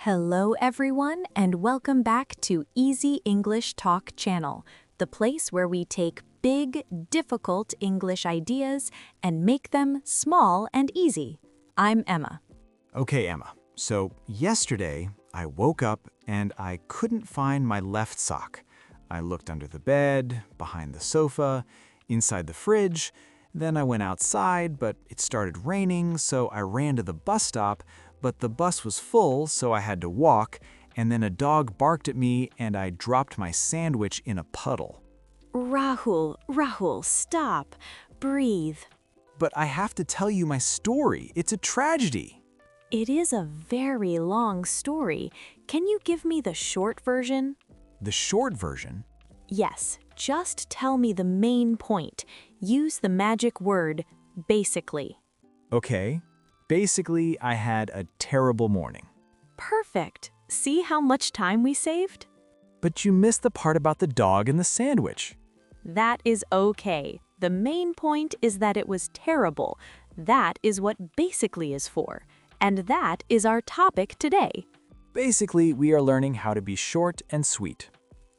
Hello everyone and welcome back to Easy English Talk channel, the place where we take big, difficult English ideas and make them small and easy. I'm Emma. Okay, Emma. So yesterday, I woke up and I couldn't find my left sock. I looked under the bed, behind the sofa, inside the fridge. Then I went outside, but it started raining, so I ran to the bus stop, but the bus was full, so I had to walk, and then a dog barked at me and I dropped my sandwich in a puddle. Rahul, stop. Breathe. But I have to tell you my story. It's a tragedy. It is a very long story. Can you give me the short version? The short version? Yes, just tell me the main point. Use the magic word, basically. Okay. Basically, I had a terrible morning. Perfect. See how much time we saved? But you missed the part about the dog and the sandwich. That is okay. The main point is that it was terrible. That is what basically is for. And that is our topic today. Basically, we are learning how to be short and sweet.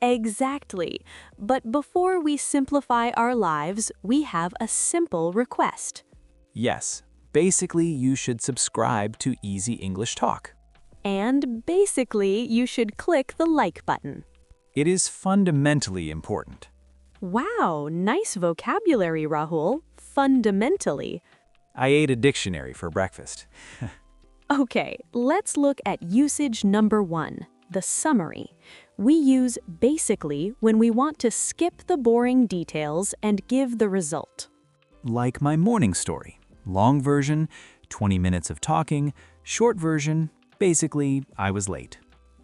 Exactly. But before we simplify our lives, we have a simple request. Yes, basically you should subscribe to Easy English Talk. And basically, you should click the like button. It is fundamentally important. Wow, nice vocabulary, Rahul. Fundamentally. I ate a dictionary for breakfast. Okay, let's look at usage number 1, the summary. We use basically when we want to skip the boring details and give the result. Like my morning story. Long version, 20 minutes of talking. Short version, basically, I was late.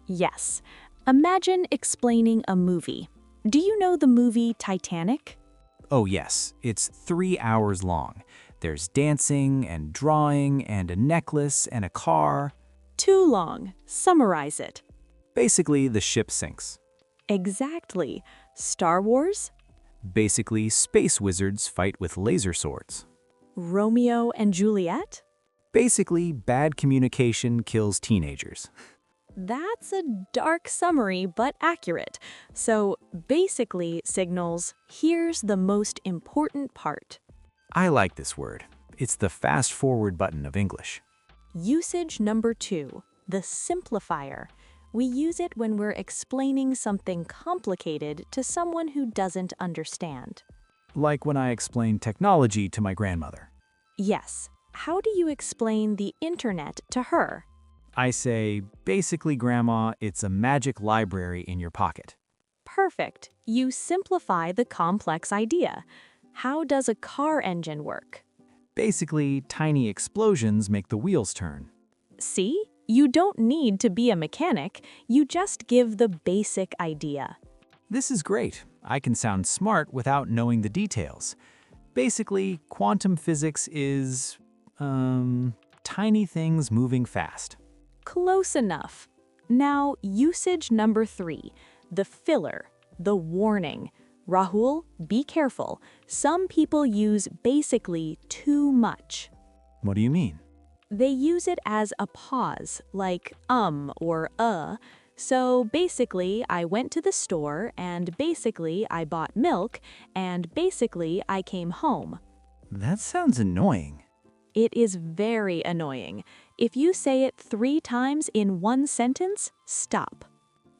Yes. Imagine explaining a movie. Do you know the movie Titanic? Oh yes, it's 3 hours long. There's dancing and drawing and a necklace and a car. Too long. Summarize it. Basically, the ship sinks. Exactly. Star Wars? Basically, space wizards fight with laser swords. Romeo and Juliet? Basically, bad communication kills teenagers. That's a dark summary, but accurate. So basically signals, here's the most important part. I like this word. It's the fast-forward button of English. Usage number 2, the simplifier. We use it when we're explaining something complicated to someone who doesn't understand. Like when I explained technology to my grandmother. Yes. How do you explain the internet to her? I say, basically, Grandma, it's a magic library in your pocket. Perfect. You simplify the complex idea. How does a car engine work? Basically, tiny explosions make the wheels turn. See? You don't need to be a mechanic. You just give the basic idea. This is great. I can sound smart without knowing the details. Basically, quantum physics is, tiny things moving fast. Close enough. Now, usage number 3, the filler, the warning. Rahul, be careful. Some people use basically too much. What do you mean? They use it as a pause, like or So basically, I went to the store, and basically, I bought milk, and basically, I came home. That sounds annoying. It is very annoying. If you say it 3 times in one sentence, stop.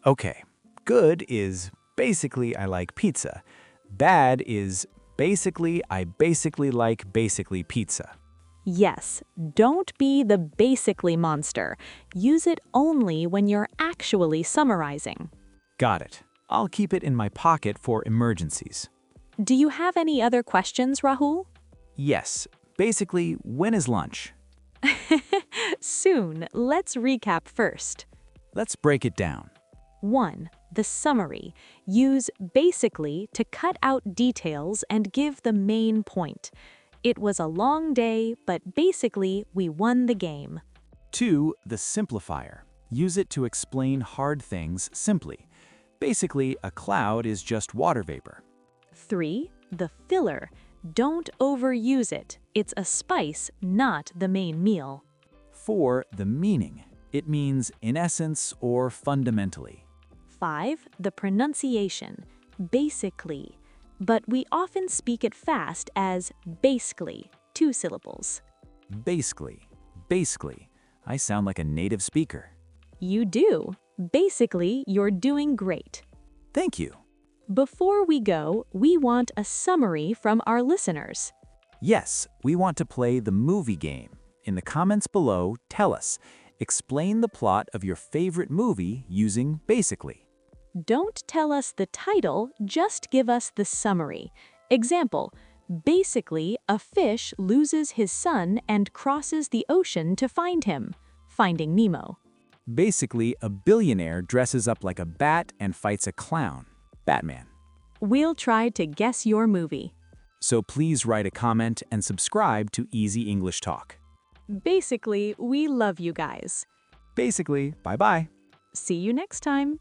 Okay, good is basically I like pizza. Bad is basically I basically like basically pizza. Yes, don't be the basically monster. Use it only when you're actually summarizing. Got it. I'll keep it in my pocket for emergencies. Do you have any other questions, Rahul? Yes. Basically, when is lunch? Soon. Let's recap first. Let's break it down. 1. The summary. Use basically to cut out details and give the main point. It was a long day, but basically we won the game. 2. The simplifier. Use it to explain hard things simply. Basically, a cloud is just water vapor. 3. The filler. Don't overuse it. It's a spice, not the main meal. 4. The meaning. It means in essence or fundamentally. 5. The pronunciation, basically. But we often speak it fast as basically, 2 syllables. Basically. Basically. I sound like a native speaker. You do. Basically, you're doing great. Thank you. Before we go, we want a summary from our listeners. Yes, we want to play the movie game. In the comments below, tell us. Explain the plot of your favorite movie using basically. Don't tell us the title, just give us the summary. Example, basically, a fish loses his son and crosses the ocean to find him. Finding Nemo. Basically, a billionaire dresses up like a bat and fights a clown. Batman. We'll try to guess your movie. So please write a comment and subscribe to Easy English Talk. Basically, we love you guys. Basically, bye-bye. See you next time.